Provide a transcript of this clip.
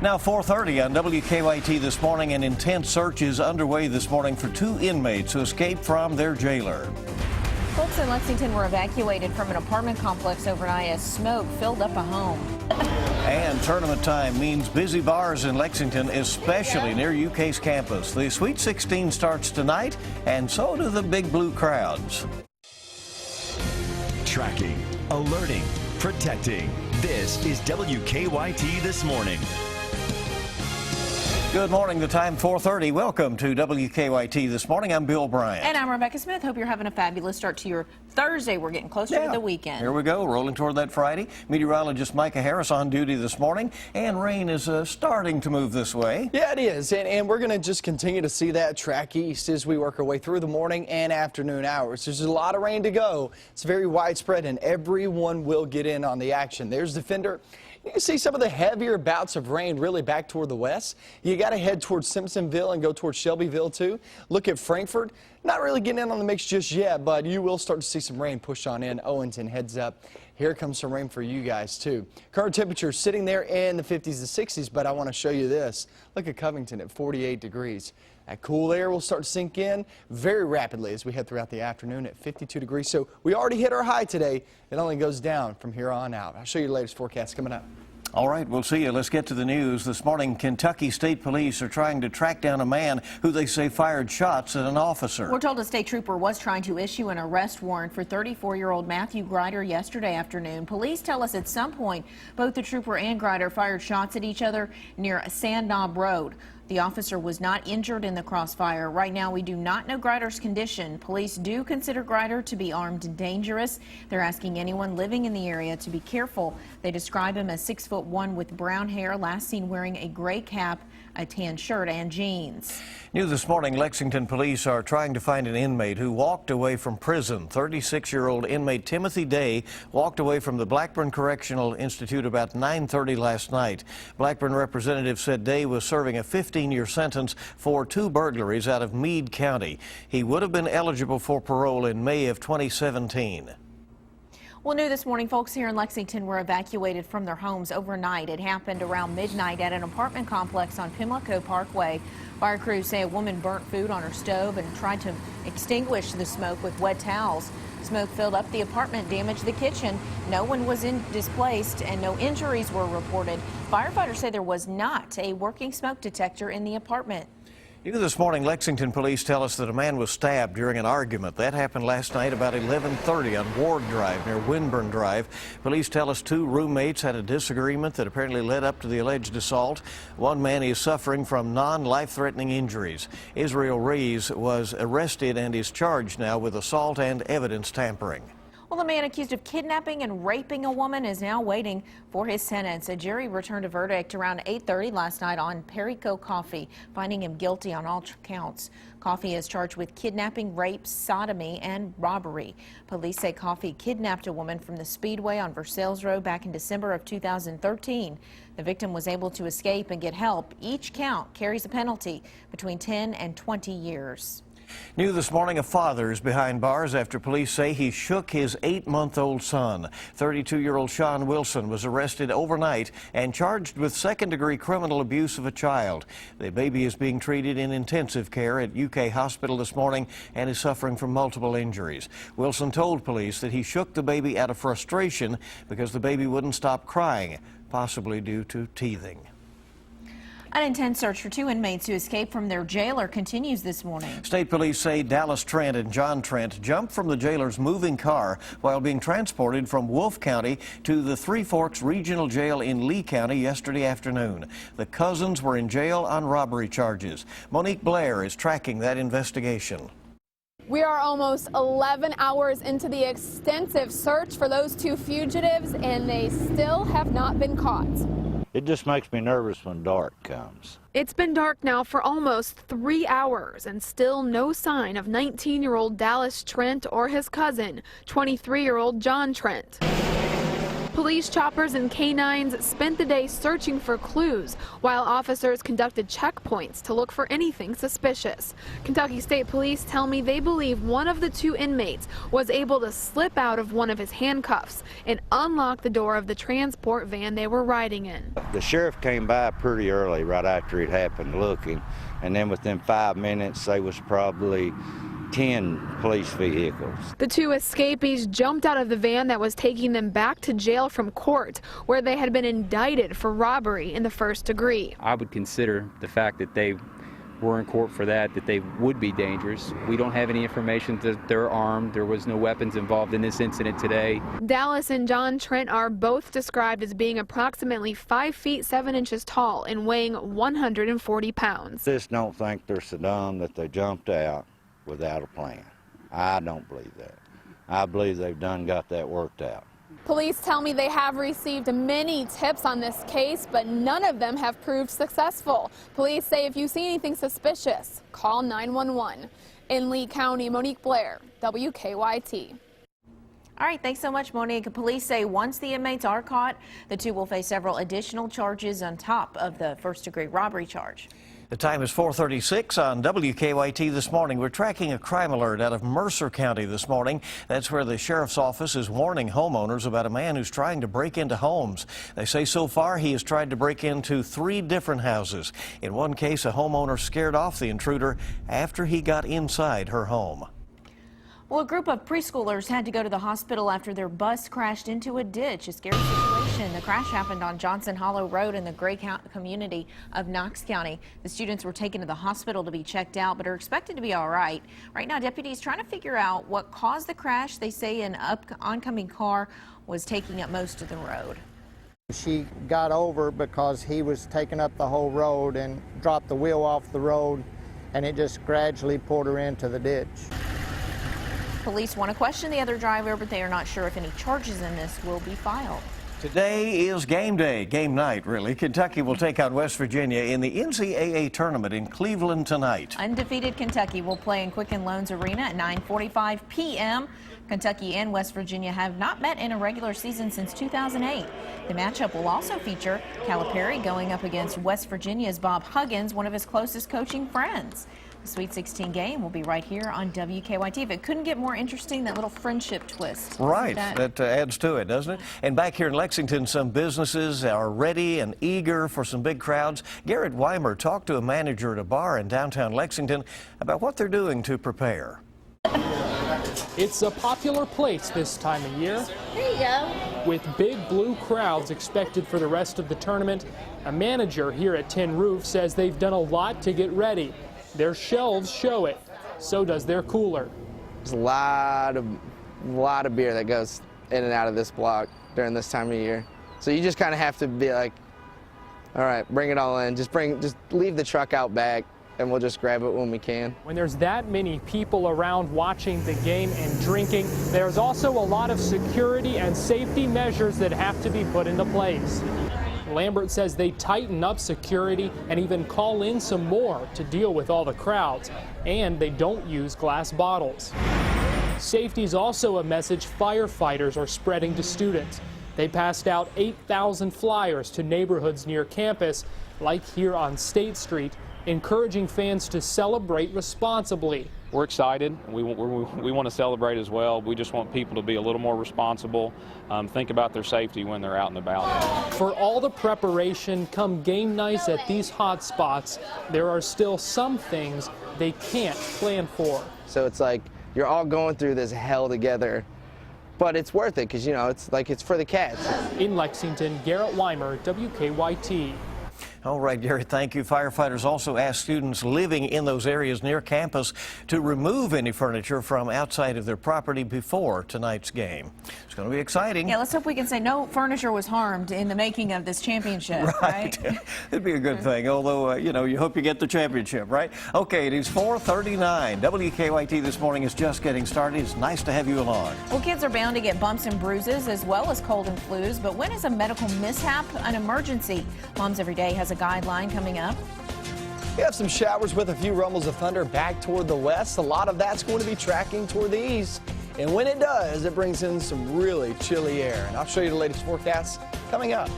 Now 4:30 on WKYT this morning, an intense search is underway this morning for two inmates who escaped from their jailer. Folks in Lexington were evacuated from an apartment complex overnight as smoke filled up a home. And tournament time means busy bars in Lexington, especially near UK's campus. The Sweet 16 starts tonight, and so do the big blue crowds. Tracking, alerting, protecting. This is WKYT This Morning. Good morning. The time 4:30. Welcome to WKYT This Morning. I'm Bill Bryant. And I'm Rebecca Smith. Hope you're having a fabulous start to your Thursday. We're getting closer to the weekend. Here we go, rolling toward that Friday. Meteorologist Micah Harris on duty this morning, and rain is starting to move this way. Yeah, it is, and we're going to just continue to see that track east as we work our way through the morning and afternoon hours. There's a lot of rain to go. It's very widespread, and everyone will get in on the action. There's Defender. You can see some of the heavier bouts of rain really back toward the west. You got to head towards Simpsonville and go towards Shelbyville too. Look at Frankfort. Not really getting in on the mix just yet, but you will start to see some rain push on in. Owenston heads up. Here comes some rain for you guys too. Current temperature sitting there in the 50s to 60s, but I want to show you this. Look at Covington at 48 degrees. That cool air will start to sink in very rapidly as we head throughout the afternoon at 52 degrees. So we already hit our high today. It only goes down from here on out. I'll show you the latest forecast coming up. All right, we'll see you. Let's get to the news. This morning, Kentucky State Police are trying to track down a man who they say fired shots at an officer. We're told a state trooper was trying to issue an arrest warrant for 34-year-old Matthew Grider yesterday afternoon. Police tell us at some point both the trooper and Grider fired shots at each other near Sand Knob Road. The officer was not injured in the crossfire. Right now, we do not know Grider's condition. Police do consider Grider to be armed and dangerous. They're asking anyone living in the area to be careful. They describe him as 6'1" with brown hair, last seen wearing a gray cap, a tan shirt, and jeans. New this morning, Lexington police are trying to find an inmate who walked away from prison. 36-year-old inmate Timothy Day walked away from the Blackburn Correctional Institute about 9:30 last night. Blackburn representatives said Day was serving a 15-year sentence for 2 burglaries out of Meade County. He would have been eligible for parole in May of 2017. Well, new this morning, folks here in Lexington were evacuated from their homes overnight. It happened around midnight at an apartment complex on Pimlico Parkway. Fire crews say a woman burnt food on her stove and tried to extinguish the smoke with wet towels. Smoke filled up the apartment, damaged the kitchen. No one was displaced and no injuries were reported. Firefighters say there was not a working smoke detector in the apartment. New this morning, Lexington police tell us that a man was stabbed during an argument. That happened last night about 11:30 on Ward Drive near Winburn Drive. Police tell us 2 roommates had a disagreement that apparently led up to the alleged assault. One man is suffering from non-life-threatening injuries. Israel Rees was arrested and is charged now with assault and evidence tampering. Well, the man accused of kidnapping and raping a woman is now waiting for his sentence. A jury returned a verdict around 8:30 last night on Perico Coffey, finding him guilty on all counts. Coffey is charged with kidnapping, rape, sodomy, and robbery. Police say Coffey kidnapped a woman from the Speedway on Versailles Road back in December of 2013. The victim was able to escape and get help. Each count carries a penalty between 10 and 20 years. New this morning, a father is behind bars after police say he shook his 8-month-old son. 32-year-old Sean Wilson was arrested overnight and charged with second-degree criminal abuse of a child. The baby is being treated in intensive care at UK Hospital this morning and is suffering from multiple injuries. Wilson told police that he shook the baby out of frustration because the baby wouldn't stop crying, possibly due to teething. An intense search for 2 inmates who escaped from their jailer continues this morning. State police say Dallas Trent and John Trent jumped from the jailer's moving car while being transported from Wolfe County to the Three Forks Regional Jail in Lee County yesterday afternoon. The cousins were in jail on robbery charges. Monique Blair is tracking that investigation. We are almost 11 hours into the extensive search for those 2 fugitives, and they still have not been caught. It just makes me nervous when dark comes. It's been dark now for almost 3 hours and still no sign of 19-year-old Dallas Trent or his cousin, 23-year-old John Trent. Police choppers and canines spent the day searching for clues, while officers conducted checkpoints to look for anything suspicious. Kentucky State Police tell me they believe one of the two inmates was able to slip out of one of his handcuffs and unlock the door of the transport van they were riding in. The sheriff came by pretty early right after it happened looking, and then within 5 minutes there was probably 10 police vehicles. The two escapees jumped out of the van that was taking them back to jail from court, where they had been indicted for robbery in the first degree. I would consider the fact that they were in court for that they would be dangerous. We don't have any information that they're armed. There was no weapons involved in this incident today. Dallas and John Trent are both described as being approximately 5 feet 7 inches tall and weighing 140 pounds. Just don't think they're so dumb that they jumped out without a plan. I don't believe that. I believe they've got that worked out. Police tell me they have received many tips on this case, but none of them have proved successful. Police say if you see anything suspicious, call 911. In Lee County, Monique Blair, WKYT. All right, thanks so much, Monique. Police say once the inmates are caught, the two will face several additional charges on top of the first-degree robbery charge. The time is 4:36 on WKYT this morning. We're tracking a crime alert out of Mercer County this morning. That's where the sheriff's office is warning homeowners about a man who's trying to break into homes. They say so far he has tried to break into 3 different houses. In one case, a homeowner scared off the intruder after he got inside her home. Well, a group of preschoolers had to go to the hospital after their bus crashed into a ditch. A scary situation. The crash happened on Johnson Hollow Road in the Gray community of Knox County. The students were taken to the hospital to be checked out, but are expected to be all right. Right now, deputies trying to figure out what caused the crash. They say an oncoming car was taking up most of the road. She got over because he was taking up the whole road and dropped the wheel off the road, and it just gradually pulled her into the ditch. Police want to question the other driver, but they are not sure if any charges in this will be filed. Today is game day, game night, really. Kentucky will take on West Virginia in the NCAA tournament in Cleveland tonight. Undefeated Kentucky will play in Quicken Loans Arena at 9:45 p.m. Kentucky and West Virginia have not met in a regular season since 2008. The matchup will also feature Calipari going up against West Virginia's Bob Huggins, one of his closest coaching friends. The Sweet 16 game will be right here on WKYT. If it couldn't get more interesting, that little friendship twist. Right, that adds to it, doesn't it? And back here in Lexington, some businesses are ready and eager for some big crowds. Garrett Weimer talked to a manager at a bar in downtown Lexington about what they're doing to prepare. It's a popular place this time of year. There you go. With big blue crowds expected for the rest of the tournament, a manager here at Tin Roof says they've done a lot to get ready. Their shelves show it. So does their cooler. There's a lot of beer that goes in and out of this block during this time of year. So you just kind of have to be like, all right, bring it all in. Just leave the truck out back, and we'll just grab it when we can. When there's that many people around watching the game and drinking, there's also a lot of security and safety measures that have to be put into place. Lambert says they tighten up security and even call in some more to deal with all the crowds, and they don't use glass bottles. Safety is also a message firefighters are spreading to students. They passed out 8,000 flyers to neighborhoods near campus, like here on State Street, encouraging fans to celebrate responsibly. We're excited. We want to celebrate as well. We just want people to be a little more responsible, think about their safety when they're out and about. For all the preparation come game nights at these hot spots, there are still some things they can't plan for. So it's like you're all going through this hell together, but it's worth it because, you know, it's for the cats. In Lexington, Garrett Weimer, WKYT. All right, Gary, thank you. Firefighters also asked students living in those areas near campus to remove any furniture from outside of their property before tonight's game. It's going to be exciting. Yeah, let's hope we can say no furniture was harmed in the making of this championship, right? It'd be a good thing, although, you know, you hope you get the championship, right? Okay, it is 4:39. WKYT this morning is just getting started. It's nice to have you along. Well, kids are bound to get bumps and bruises as well as cold and flus, but when is a medical mishap an emergency? Moms Every Day has a guideline coming up. We have some showers with a few rumbles of thunder back toward the west. A lot of that's going to be tracking toward the east. And when it does, it brings in some really chilly air. And I'll show you the latest forecast coming up.